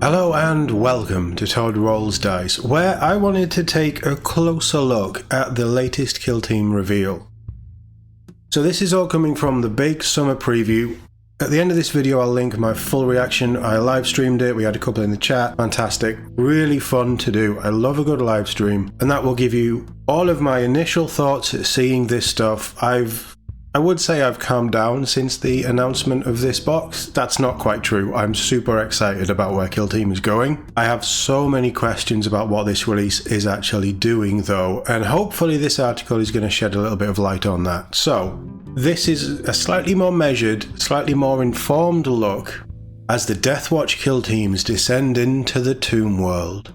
Hello and welcome to Todd Rolls Dice, where I wanted to take a closer look at the latest Kill Team reveal. So this is all coming from the big summer preview. At the end of this video I'll link my full reaction. I live streamed it, we had a couple in the chat, fantastic, really fun to do. I love a good live stream, and that will give you all of my initial thoughts at seeing this stuff. I would say I've calmed down since the announcement of this box. That's not quite true. I'm super excited about where Kill Team is going. I have so many questions about what this release is actually doing though, and hopefully this article is going to shed a little bit of light on that. So, this is a slightly more measured, slightly more informed look as the Deathwatch Kill Teams descend into the Tomb World.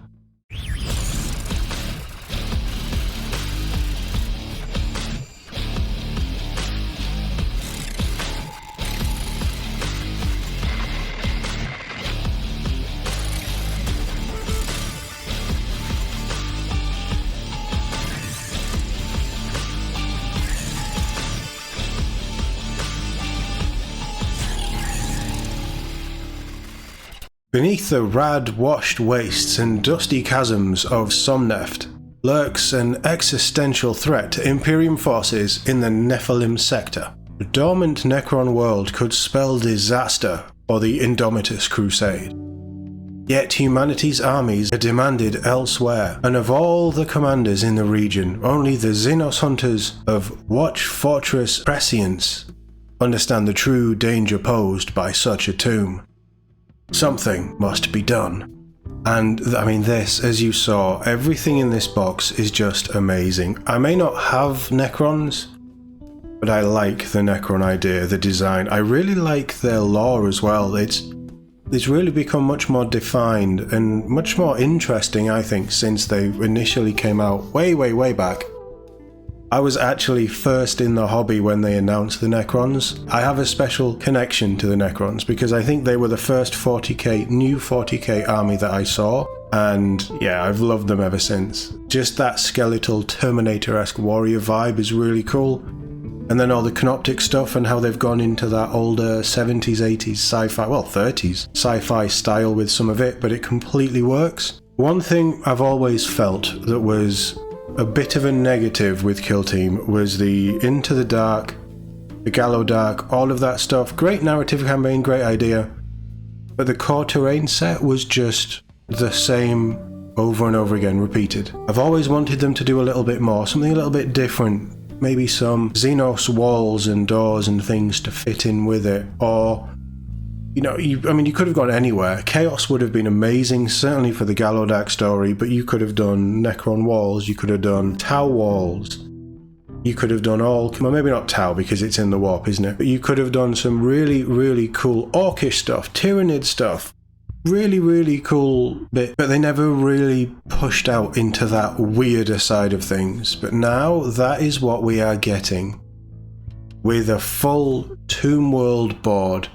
Beneath the rad-washed wastes and dusty chasms of Somneft lurks an existential threat to Imperium forces in the Nephilim sector. The dormant Necron world could spell disaster for the Indomitus Crusade. Yet humanity's armies are demanded elsewhere, and of all the commanders in the region, only the Xenos hunters of Watch Fortress Prescience understand the true danger posed by such a tomb. Something must be done. And I mean, this, as you saw, everything in this box is just amazing. I may not have Necrons, but I like the Necron idea, the design. I really like their lore as well. It's really become much more defined and much more interesting, I think, since they initially came out way back. I was actually first in the hobby when they announced the Necrons. I have a special connection to the Necrons because I think they were the first new 40k army that I saw, and yeah, I've loved them ever since. Just that skeletal Terminator-esque warrior vibe is really cool. And then all the Canoptic stuff and how they've gone into that older 70s, 80s sci-fi, well 30s sci-fi style with some of it, but it completely works. One thing I've always felt that was a bit of a negative with Kill Team was the Into the Dark, the Gallo Dark, all of that stuff. Great narrative campaign, great idea, but the core terrain set was just the same over and over again, repeated. I've always wanted them to do a little bit more, something a little bit different, maybe some Xenos walls and doors and things to fit in with it, or you know, you could have gone anywhere. Chaos would have been amazing, certainly for the Gallo Dark story, but you could have done Necron walls, you could have done Tau walls, you could have done all, well maybe not Tau because it's in the warp, isn't it? But you could have done some really cool Orcish stuff, Tyranid stuff, really cool bit, but they never really pushed out into that weirder side of things. But now that is what we are getting with a full Tomb World board.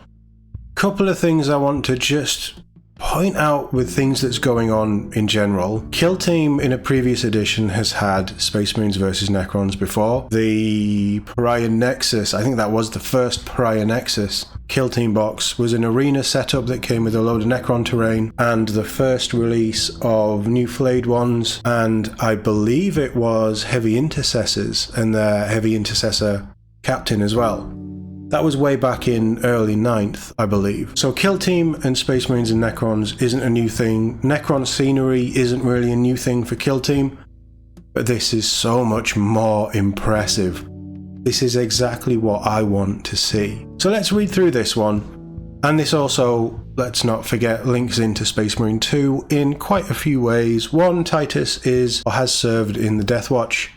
Couple of things I want to just point out with things that's going on in general. Kill Team in a previous edition has had Space Marines versus Necrons before. The Pariah Nexus, I think that was the first Pariah Nexus Kill Team box, was an arena setup that came with a load of Necron terrain and the first release of New Flayed Ones, and I believe it was Heavy Intercessors and their Heavy Intercessor Captain as well. That was way back in early 9th, I believe. So Kill Team and Space Marines and Necrons isn't a new thing. Necron scenery isn't really a new thing for Kill Team, but this is so much more impressive. This is exactly what I want to see. So let's read through this one. And this also, let's not forget, links into Space Marine 2 in quite a few ways. One, Titus is or has served in the Deathwatch.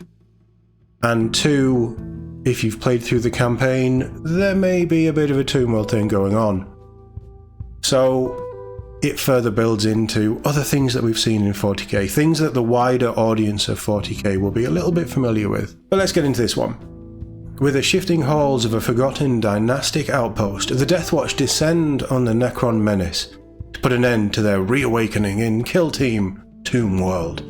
And two, if you've played through the campaign, there may be a bit of a Tomb World thing going on. So it further builds into other things that we've seen in 40k, things that the wider audience of 40k will be a little bit familiar with. But let's get into this one. With the shifting halls of a forgotten dynastic outpost, the Deathwatch descend on the Necron menace to put an end to their reawakening in Kill Team Tomb World.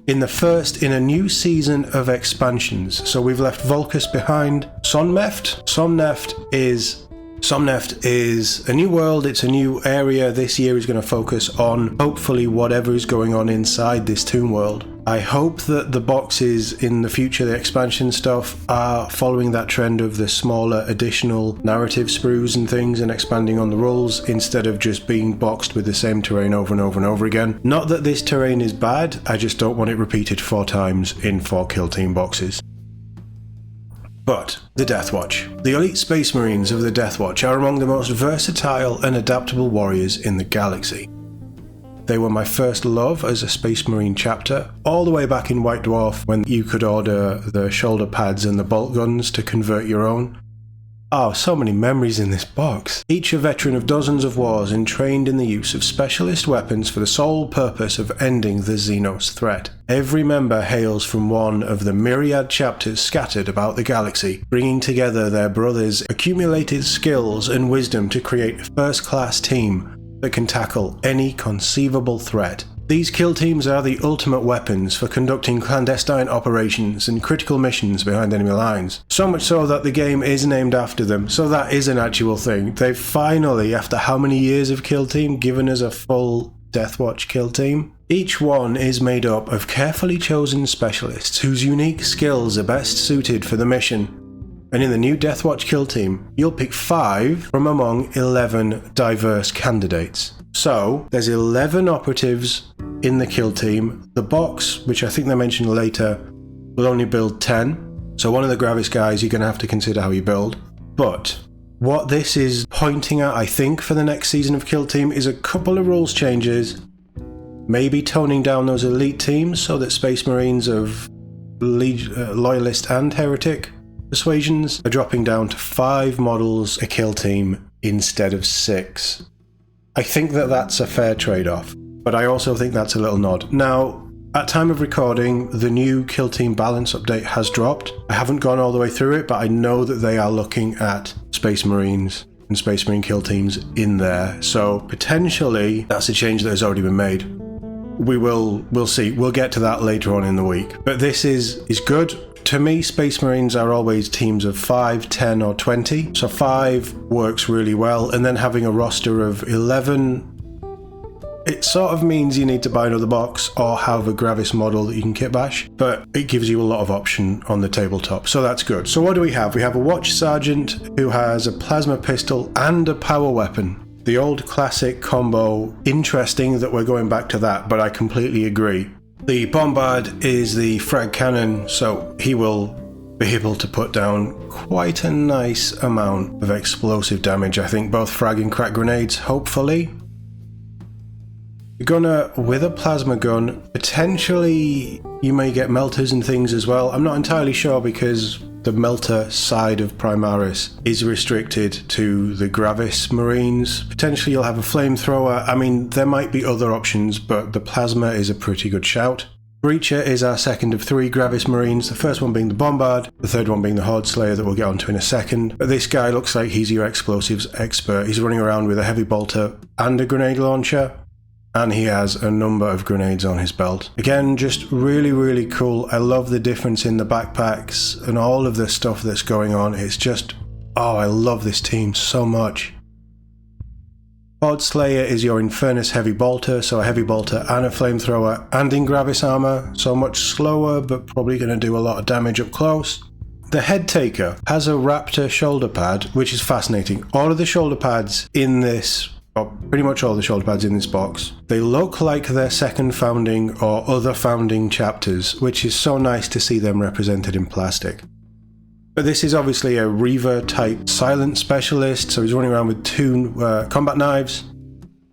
In the first in a new season of expansions, so we've left Volcus behind. Somneft is Somneft is a new world, it's a new area. This year is going to focus on, hopefully, whatever is going on inside this tomb world. I hope that the boxes in the future, the expansion stuff, are following that trend of the smaller additional narrative sprues and things and expanding on the rules instead of just being boxed with the same terrain over and over and over again. Not that this terrain is bad, I just don't want it repeated 4 times in 4 kill team boxes. But the Deathwatch. The elite Space Marines of the Deathwatch are among the most versatile and adaptable warriors in the galaxy. They were my first love as a Space Marine chapter, all the way back in White Dwarf when you could order the shoulder pads and the bolt guns to convert your own. Oh, so many memories in this box. Each a veteran of dozens of wars and trained in the use of specialist weapons for the sole purpose of ending the Xenos threat. Every member hails from one of the myriad chapters scattered about the galaxy, bringing together their brothers' accumulated skills and wisdom to create a first-class team that can tackle any conceivable threat. These kill teams are the ultimate weapons for conducting clandestine operations and critical missions behind enemy lines. So much so that the game is named after them, so that is an actual thing. They've finally, after how many years of kill team, given us a full Deathwatch kill team. Each one is made up of carefully chosen specialists whose unique skills are best suited for the mission. And in the new Deathwatch kill team, you'll pick 5 from among 11 diverse candidates. So, there's 11 operatives in the kill team. The box, which I think they mentioned later, will only build 10. So one of the Gravis guys you're going to have to consider how you build. But what this is pointing at, I think, for the next season of kill team is a couple of rules changes. Maybe toning down those elite teams so that Space Marines of Loyalist and Heretic persuasions are dropping down to 5 models a kill team instead of 6. I think that that's a fair trade-off, but I also think that's a little nod. Now, at time of recording, the new kill team balance update has dropped. I haven't gone all the way through it, but I know that they are looking at Space Marines and Space Marine kill teams in there, so potentially that's a change that has already been made. We'll see. We'll get to that later on in the week. But this is good. To me, Space Marines are always teams of 5, 10 or 20, so 5 works really well, and then having a roster of 11, it sort of means you need to buy another box or have a Gravis model that you can kitbash, but it gives you a lot of option on the tabletop, so that's good. So what do we have? We have a Watch Sergeant who has a plasma pistol and a power weapon. The old classic combo. Interesting that we're going back to that, but I completely agree. The Bombard is the frag cannon, so he will be able to put down quite a nice amount of explosive damage. I think both frag and crack grenades, hopefully. The gunner with a plasma gun, potentially you may get melters and things as well. I'm not entirely sure because the melter side of Primaris is restricted to the Gravis Marines. Potentially you'll have a flamethrower. I mean, there might be other options, but the plasma is a pretty good shout. Breacher is our second of 3 Gravis Marines, the first one being the Bombard, the third one being the Horde Slayer that we'll get onto in a second. But this guy looks like he's your explosives expert. He's running around with a heavy bolter and a grenade launcher, and he has a number of grenades on his belt. Again, just really, really cool. I love the difference in the backpacks and all of the stuff that's going on. It's just, oh, I love this team so much. Horde Slayer is your Infernus heavy bolter, so a heavy bolter and a flamethrower and in Gravis armor, so much slower but probably going to do a lot of damage up close. The Head Taker has a Raptor shoulder pad, which is fascinating. All of the shoulder pads in this, or pretty much all the shoulder pads in this box, they look like their second founding or other founding chapters, which is so nice to see them represented in plastic. But this is obviously a Reaver type silent specialist, so he's running around with 2 combat knives,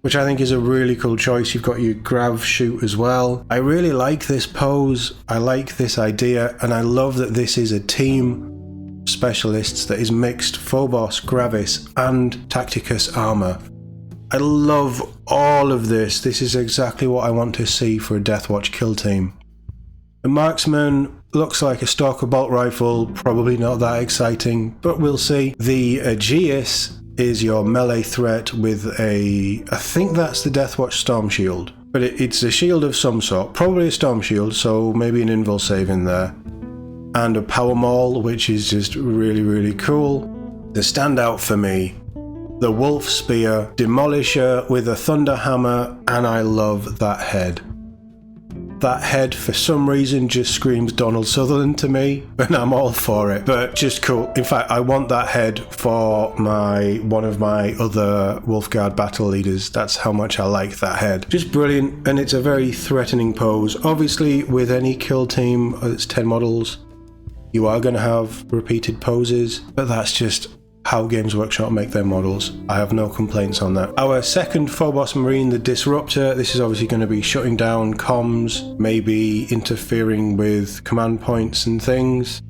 which I think is a really cool choice. You've got your grav shoot as well. I really like this pose, I like this idea, and I love that this is a team specialists that is mixed Phobos, Gravis and Tacticus armor. I love all of this. This is exactly what I want to see for a Deathwatch kill team. The Marksman looks like a Stalker bolt rifle, probably not that exciting, but we'll see. The Aegeus is your melee threat with I think that's the Deathwatch Storm Shield, but it's a shield of some sort, probably a Storm Shield, so maybe an invul save in there. And a Power Maul, which is just really, really cool. The standout for me the Wolf Spear, Demolisher with a Thunder Hammer, and I love that head. That head for some reason just screams Donald Sutherland to me, and I'm all for it, but just cool. In fact, I want that head for one of my other Wolfguard battle leaders. That's how much I like that head. Just brilliant, and it's a very threatening pose. Obviously, with any kill team that's 10 models, you are going to have repeated poses, but that's just how Games Workshop make their models. I have no complaints on that. Our second Phobos Marine, the Disruptor, this is obviously going to be shutting down comms, maybe interfering with command points and things,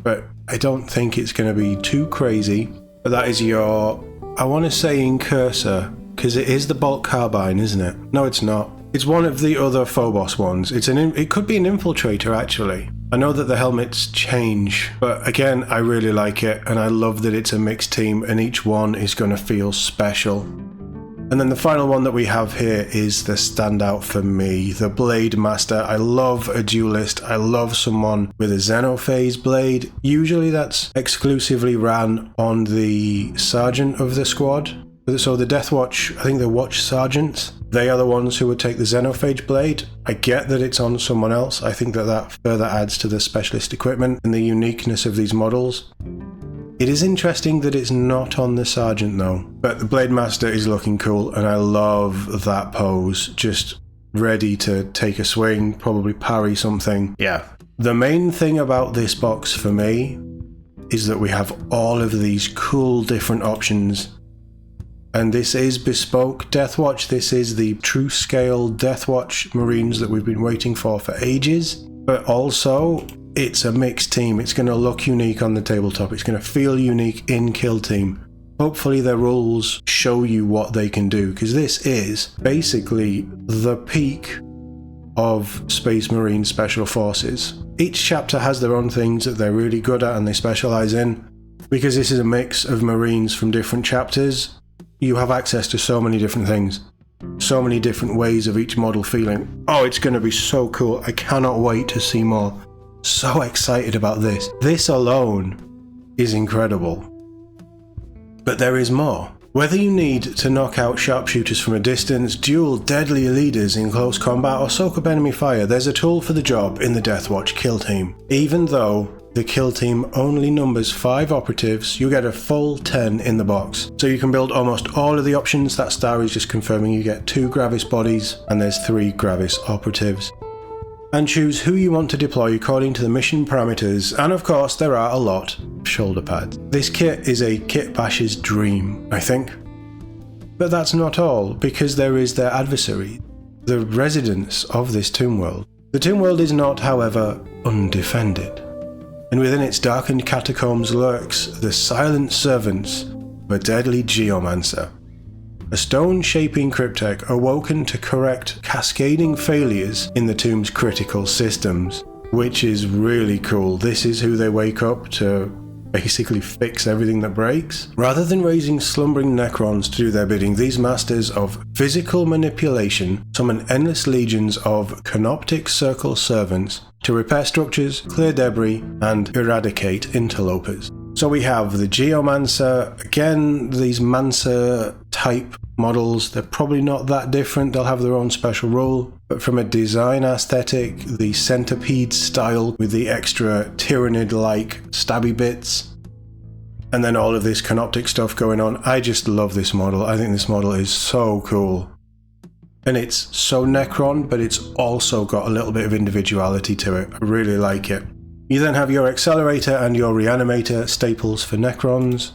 but I don't think it's going to be too crazy. But that is your, I want to say Incursor, because it is the Bolt Carbine, isn't it? No, it's not. It's one of the other Phobos ones. It could be an Infiltrator, actually. I know that the helmets change, but again, I really like it, and I love that it's a mixed team, and each one is going to feel special. And then the final one that we have here is the standout for me, the Blade Master. I love a duelist. I love someone with a Xenophase blade. Usually that's exclusively ran on the Sergeant of the squad. So the Deathwatch, I think the Watch Sergeants, they are the ones who would take the Xenophage blade. I get that it's on someone else. I think that further adds to the specialist equipment and the uniqueness of these models. It is interesting that it's not on the Sergeant though, but the Blade Master is looking cool, and I love that pose. Just ready to take a swing, probably parry something. Yeah. The main thing about this box for me is that we have all of these cool different options. And this is bespoke Deathwatch. This is the true scale Deathwatch Marines that we've been waiting for ages. But also, it's a mixed team. It's going to look unique on the tabletop. It's going to feel unique in Kill Team. Hopefully their rules show you what they can do, because this is basically the peak of Space Marine Special Forces. Each chapter has their own things that they're really good at and they specialize in. Because this is a mix of Marines from different chapters, you have access to so many different things, so many different ways of each model feeling. Oh, it's going to be so cool. I cannot wait to see more. So excited about this. This alone is incredible. But there is more. Whether you need to knock out sharpshooters from a distance, duel deadly leaders in close combat, or soak up enemy fire, there's a tool for the job in the Deathwatch Kill Team. Even though the Kill Team only numbers 5 operatives, you get a full 10 in the box. So you can build almost all of the options. That star is just confirming you get 2 Gravis bodies and there's 3 Gravis operatives. And choose who you want to deploy according to the mission parameters, and of course there are a lot of shoulder pads. This kit is a kit bash's dream, I think. But that's not all, because there is their adversary, the residents of this tomb world. The tomb world is not, however, undefended. And within its darkened catacombs lurks the silent servants of a deadly geomancer. A stone-shaping cryptek awoken to correct cascading failures in the tomb's critical systems, which is really cool. This is who they wake up to basically fix everything that breaks. Rather than raising slumbering Necrons to do their bidding, these masters of physical manipulation summon endless legions of canoptic circle servants to repair structures, clear debris, and eradicate interlopers. So we have the Geomancer, again, these Mancer type models. They're probably not that different, they'll have their own special rule, but from a design aesthetic, the centipede style with the extra Tyrannid-like stabby bits, and then all of this canoptic stuff going on. I just love this model. I think this model is so cool. And it's so Necron, but it's also got a little bit of individuality to it. I really like it. You then have your Accelerator and your Reanimator staples for Necrons.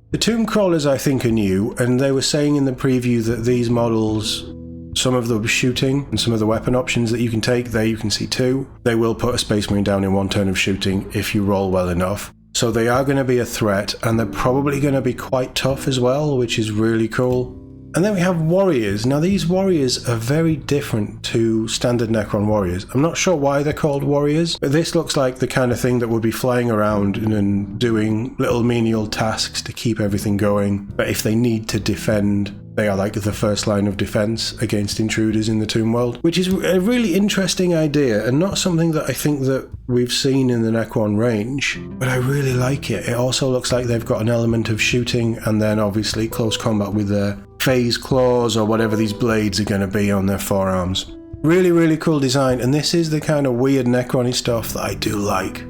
The Tomb Crawlers I think are new, and they were saying in the preview that these models, some of the shooting and some of the weapon options that you can take, there you can see 2. They will put a Space Marine down in 1 turn of shooting if you roll well enough. So they are going to be a threat, and they're probably going to be quite tough as well, which is really cool. And then we have warriors. Now these warriors are very different to standard Necron warriors. I'm not sure why they're called warriors, but this looks like the kind of thing that would be flying around and doing little menial tasks to keep everything going. But if they need to defend, they are like the first line of defense against intruders in the Tomb World, which is a really interesting idea and not something that I think that we've seen in the Necron range, but I really like it. It also looks like they've got an element of shooting and then obviously close combat with their phase claws or whatever these blades are going to be on their forearms. Really, really cool design, and this is the kind of weird Necron-y stuff that I do like.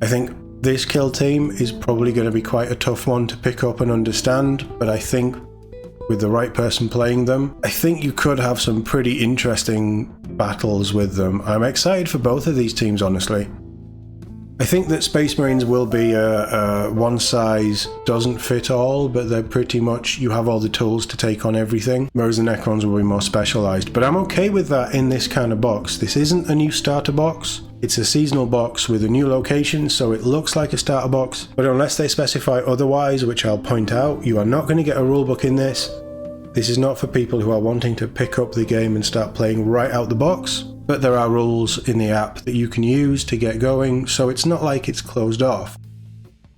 I think this kill team is probably going to be quite a tough one to pick up and understand, but I think with the right person playing them, I think you could have some pretty interesting battles with them. I'm excited for both of these teams, honestly. I think that Space Marines will be a one size doesn't fit all, but they're pretty much, you have all the tools to take on everything, whereas the Necrons will be more specialized. But I'm okay with that in this kind of box. This isn't a new starter box. It's a seasonal box with a new location, so it looks like a starter box, but unless they specify otherwise, which I'll point out, you are not going to get a rulebook in this. This is not for people who are wanting to pick up the game and start playing right out the box, but there are rules in the app that you can use to get going, so it's not like it's closed off.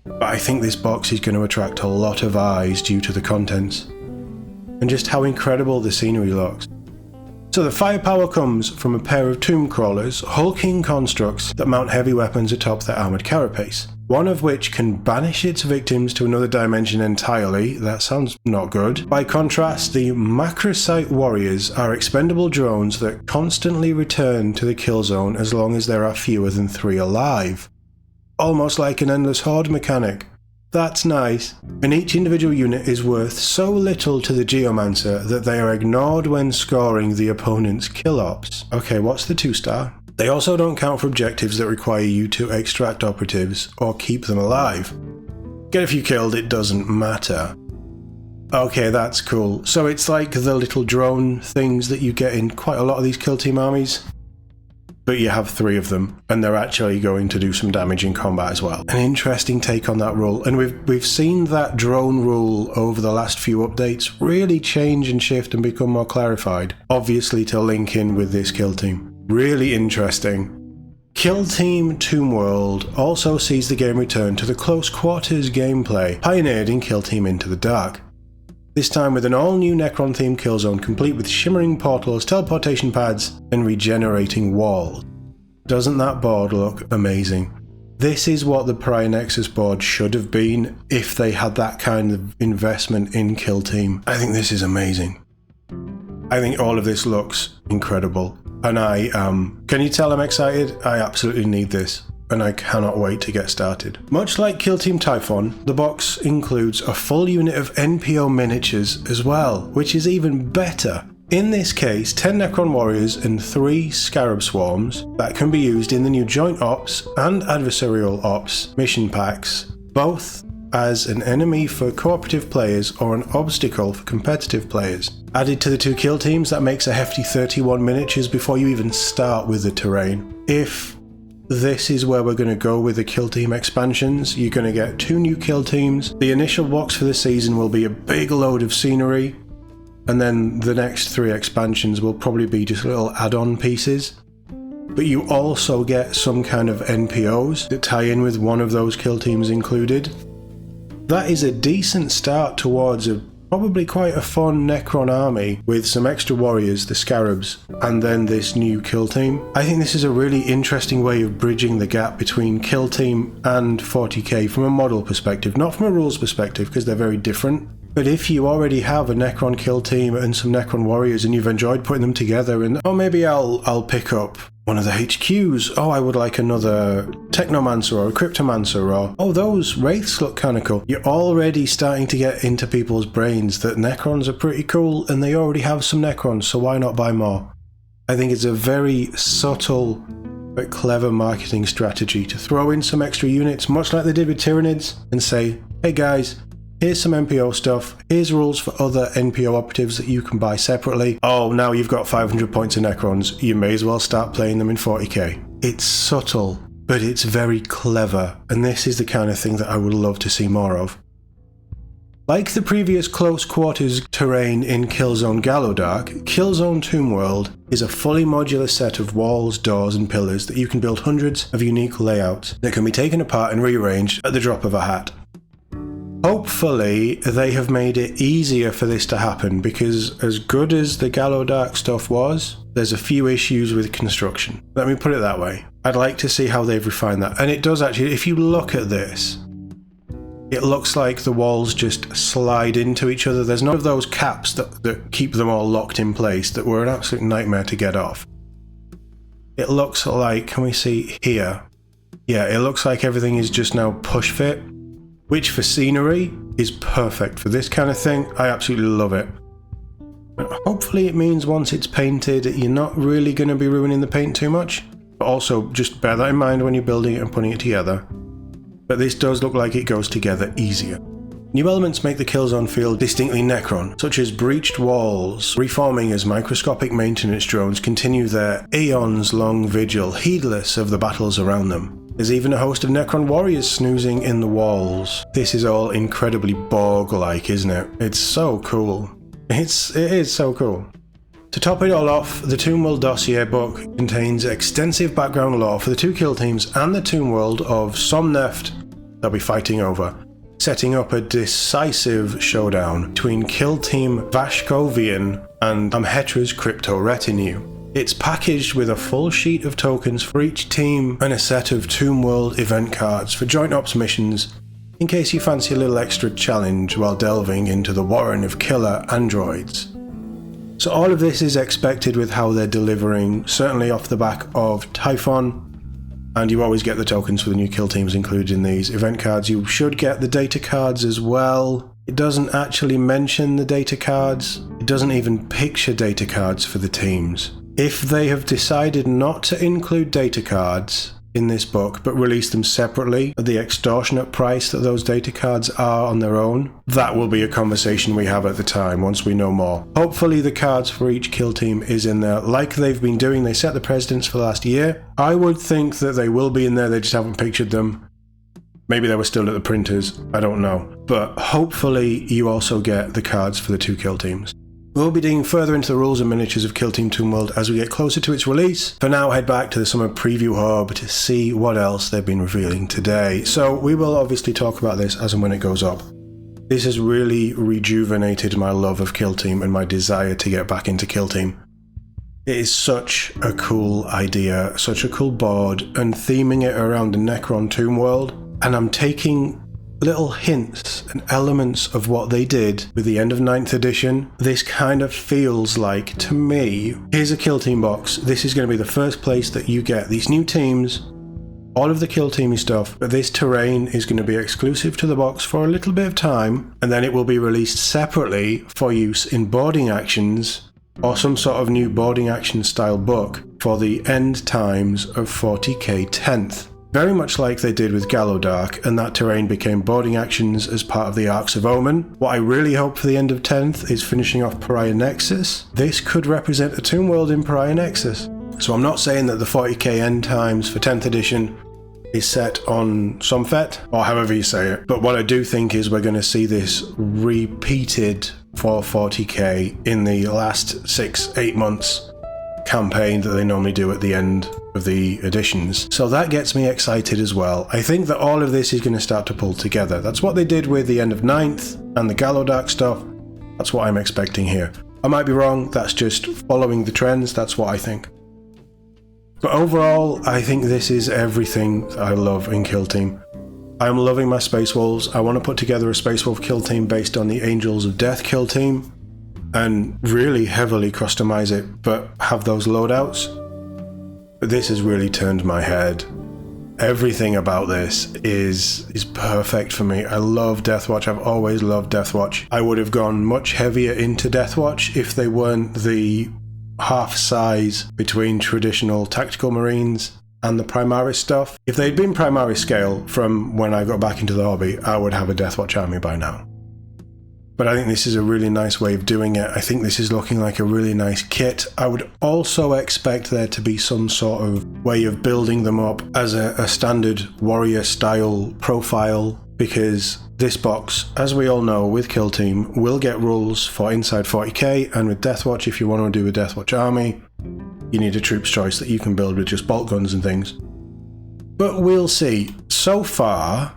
But I think this box is going to attract a lot of eyes due to the contents, and just how incredible the scenery looks. So the firepower comes from a pair of tomb crawlers, hulking constructs that mount heavy weapons atop their armoured carapace, one of which can banish its victims to another dimension entirely. That sounds not good. By contrast, the Macrosite warriors are expendable drones that constantly return to the kill zone as long as there are fewer than 3 alive. Almost like an endless horde mechanic. That's nice. And each individual unit is worth so little to the Geomancer that they are ignored when scoring the opponent's kill ops. Okay, what's the 2-star? They also don't count for objectives that require you to extract operatives or keep them alive. Get a few killed, it doesn't matter. Okay, that's cool. So it's like the little drone things that you get in quite a lot of these kill team armies, but you have 3 of them, and they're actually going to do some damage in combat as well. An interesting take on that rule, and we've seen that drone rule over the last few updates really change and shift and become more clarified, obviously to link in with this kill team. Really interesting. Kill Team Tomb World also sees the game return to the close quarters gameplay pioneered in Kill Team Into the Dark. This time with an all-new Necron-themed kill zone complete with shimmering portals, teleportation pads, and regenerating walls. Doesn't that board look amazing? This is what the Prior Nexus board should have been if they had that kind of investment in Kill Team. I think this is amazing. I think all of this looks incredible. And can you tell I'm excited? I absolutely need this, and I cannot wait to get started. Much like Kill Team Typhon, the box includes a full unit of NPO miniatures as well, which is even better. In this case, 10 Necron warriors and 3 Scarab swarms that can be used in the new Joint Ops and Adversarial Ops mission packs, both as an enemy for cooperative players or an obstacle for competitive players. Added to the 2 kill teams, that makes a hefty 31 miniatures before you even start with the terrain. If this is where we're going to go with the kill team expansions, you're going to get 2 new kill teams. The initial box for the season will be a big load of scenery, and then the next 3 expansions will probably be just little add-on pieces. But you also get some kind of NPOs that tie in with one of those kill teams included. That is a decent start towards probably quite a fun Necron army with some extra warriors, the Scarabs, and then this new kill team. I think this is a really interesting way of bridging the gap between kill team and 40k from a model perspective, not from a rules perspective because they're very different. But if you already have a Necron kill team and some Necron warriors and you've enjoyed putting them together and maybe I'll pick up one of the HQs, I would like another Technomancer or a Cryptomancer, or those Wraiths look kinda cool. You're already starting to get into people's brains that Necrons are pretty cool and they already have some Necrons, so why not buy more? I think it's a very subtle but clever marketing strategy to throw in some extra units, much like they did with Tyranids, and say, hey guys, here's some NPO stuff, here's rules for other NPO operatives that you can buy separately. Oh, now you've got 500 points of Necrons, you may as well start playing them in 40k. It's subtle, but it's very clever, and this is the kind of thing that I would love to see more of. Like the previous close quarters terrain in Killzone Gallowdark, Killzone Toonworld is a fully modular set of walls, doors and pillars that you can build hundreds of unique layouts that can be taken apart and rearranged at the drop of a hat. Hopefully they have made it easier for this to happen, because as good as the Gallowdark stuff was, there's a few issues with construction. Let me put it that way. I'd like to see how they've refined that. And it does actually, if you look at this, it looks like the walls just slide into each other. There's none of those caps that keep them all locked in place that were an absolute nightmare to get off. It looks like, can we see here? Yeah, it looks like everything is just now push fit, which for scenery is perfect for this kind of thing. I absolutely love it. But hopefully it means once it's painted, you're not really going to be ruining the paint too much. But also just bear that in mind when you're building it and putting it together. But this does look like it goes together easier. New elements make the Killzone feel distinctly Necron, such as breached walls, reforming as microscopic maintenance drones continue their eons-long vigil, heedless of the battles around them. There's even a host of Necron warriors snoozing in the walls. This is all incredibly Borg-like, isn't it? It's so cool. It is so cool. To top it all off, the Toonworld dossier book contains extensive background lore for the two kill teams and the Toonworld of Somneft they'll be fighting over, setting up a decisive showdown between Kill Team Vashkovian and Amhetra's crypto retinue. It's packaged with a full sheet of tokens for each team and a set of Toonworld event cards for joint ops missions, in case you fancy a little extra challenge while delving into the warren of killer androids. So all of this is expected with how they're delivering, certainly off the back of Typhon, and you always get the tokens for the new kill teams included in these event cards. You should get the data cards as well. It doesn't actually mention the data cards. It doesn't even picture data cards for the teams. If they have decided not to include data cards in this book, but release them separately at the extortionate price that those data cards are on their own, that will be a conversation we have at the time once we know more. Hopefully the cards for each kill team is in there like they've been doing. They set the precedents for the last year. I would think that they will be in there, they just haven't pictured them. Maybe they were still at the printers, I don't know. But hopefully you also get the cards for the two kill teams. We'll be digging further into the rules and miniatures of Kill Team Toonworld as we get closer to its release. For now, head back to the Summer Preview Hub to see what else they've been revealing today. So we will obviously talk about this as and when it goes up. This has really rejuvenated my love of Kill Team and my desire to get back into Kill Team. It is such a cool idea, such a cool board, and theming it around the Necron Toonworld. And I'm taking little hints and elements of what they did with the end of 9th edition. This kind of feels like, to me, here's a kill team box. This is going to be the first place that you get these new teams, all of the kill teamy stuff, but this terrain is going to be exclusive to the box for a little bit of time, and then it will be released separately for use in boarding actions or some sort of new boarding action style book for the end times of 40k 10th. Very much like they did with Gallowdark, and that terrain became boarding actions as part of the Arcs of Omen. What I really hope for the end of 10th is finishing off Pariah Nexus. This could represent a Toonworld in Pariah Nexus. So I'm not saying that the 40k end times for 10th edition is set on Somfet, or however you say it, but what I do think is we're going to see this repeated for 40k in the last 6-8 months campaign that they normally do at the end of the editions. So that gets me excited as well. I think that all of this is going to start to pull together. That's what they did with the end of 9th and the Gallowdark stuff. That's what I'm expecting here. I might be wrong, that's just following the trends, that's what I think. But overall, I think this is everything that I love in Kill Team. I'm loving my Space Wolves. I want to put together a Space Wolf kill team based on the Angels of Death kill team and really heavily customize it, but have those loadouts. But this has really turned my head. Everything about this is perfect for me. I love Deathwatch. I've always loved Deathwatch. I would have gone much heavier into Deathwatch if they weren't the half size between traditional tactical marines and the Primaris stuff. If they'd been Primaris scale from when I got back into the hobby, I would have a Deathwatch army by now. But I think this is a really nice way of doing it. I think this is looking like a really nice kit. I would also expect there to be some sort of way of building them up as a standard warrior style profile, because This box, as we all know, with Kill Team, will get rules for inside 40k, and with Deathwatch, if you want to do a Deathwatch army, you need a troops choice that you can build with just bolt guns and things. But we'll see. So far,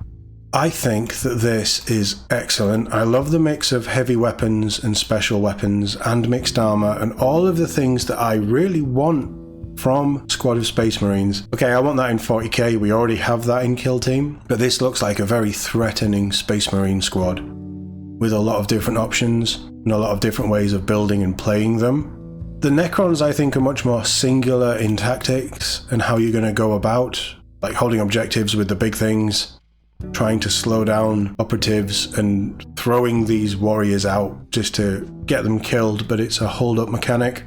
I think that this is excellent. I love the mix of heavy weapons and special weapons and mixed armor and all of the things that I really want from Squad of Space Marines. Okay, I want that in 40k, we already have that in Kill Team, but this looks like a very threatening Space Marine squad with a lot of different options and a lot of different ways of building and playing them. The Necrons, I think, are much more singular in tactics and how you're going to go about, like holding objectives with the big things, trying to slow down operatives and throwing these warriors out just to get them killed, but it's a hold-up mechanic.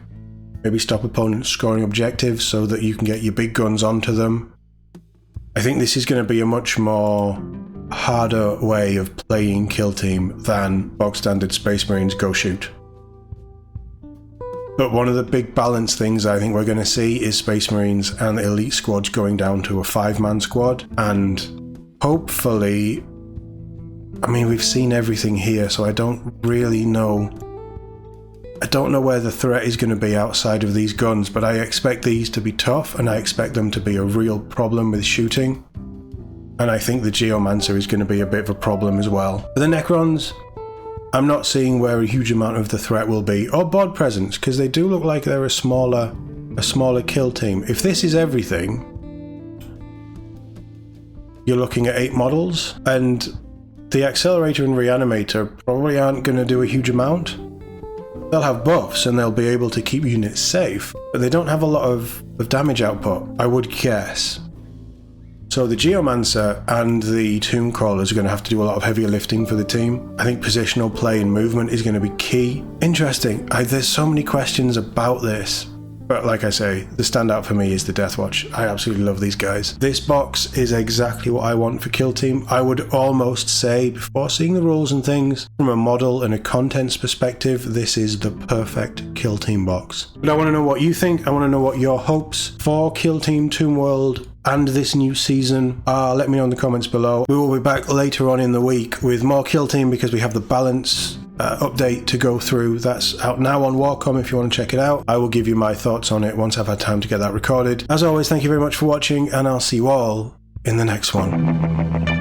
Maybe stop opponents scoring objectives so that you can get your big guns onto them. I think this is going to be a much more harder way of playing Kill Team than bog standard Space Marines go shoot. But one of the big balance things I think we're going to see is Space Marines and elite squads going down to a 5-man squad, and hopefully, I mean, we've seen everything here, so I don't really know. I don't know where the threat is going to be outside of these guns, but I expect these to be tough, and I expect them to be a real problem with shooting. And I think the Geomancer is going to be a bit of a problem as well. For the Necrons, I'm not seeing where a huge amount of the threat will be, or board presence, because they do look like they're a smaller kill team. If this is everything, you're looking at 8 models, and the Accelerator and Reanimator probably aren't going to do a huge amount. They'll have buffs and they'll be able to keep units safe, but they don't have a lot of damage output, I would guess. So the Geomancer and the Tomb Crawlers are going to have to do a lot of heavier lifting for the team. I think positional play and movement is going to be key. Interesting. There's so many questions about this. But like I say, the standout for me is the Deathwatch. I absolutely love these guys. This box is exactly what I want for Kill Team. I would almost say, before seeing the rules and things, from a model and a contents perspective, this is the perfect Kill Team box. But I want to know what you think. I want to know what your hopes for Kill Team Tomb World and this new season are. Let me know in the comments below. We will be back later on in the week with more Kill Team because we have the balance update to go through. That's out now on Warcom if you want to check it out. I will give you my thoughts on it once I've had time to get that recorded. As always, thank you very much for watching, and I'll see you all in the next one.